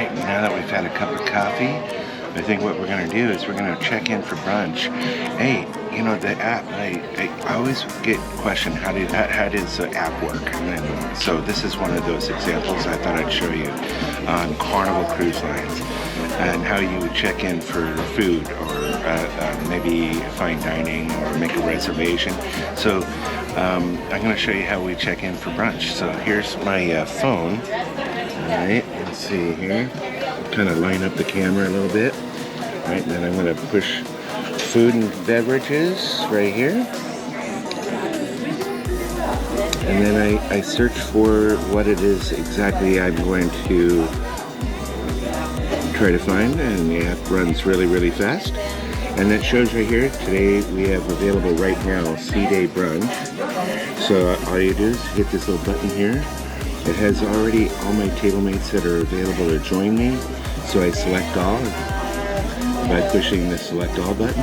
Alright, now that we've had a cup of coffee, I think what we're going to do is we're going to check in for brunch. Hey, you know, the app, I always get questioned, how does the app work? And so this is one of those examples I thought I'd show you on Carnival Cruise Lines, and how you would check in for food, or maybe fine dining, or make a reservation. So I'm going to show you how we check in for brunch. So here's my phone. Alright, let's see here. Kind of line up the camera a little bit. Alright, then I'm going to push food and beverages right here. And then I search for what it is exactly I'm going to try to find, and the app runs really fast. And that shows right here, today we have available right now C-Day brunch. So all you do is hit this little button here. It has already all my table mates that are available to join me. So I select all by pushing the select all button.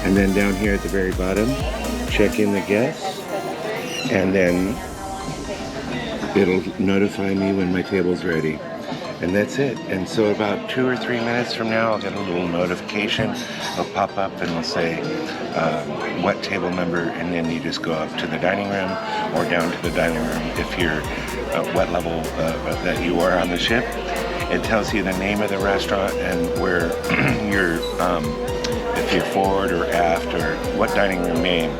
And then down here at the very bottom, check in the guests. And then it'll notify me when my table's ready. And that's it. And so about 2 or 3 minutes from now, I'll get a little notification. It'll pop up and it'll say what table number, and then you just go up to the dining room or down to the dining room if you're what level that you are on the ship. It tells you the name of the restaurant and where you're, if you're forward or aft, or what dining room name.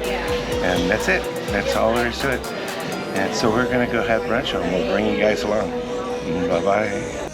And that's it. That's all there is to it. And so we're going to go have brunch, and we'll bring you guys along. Bye-bye.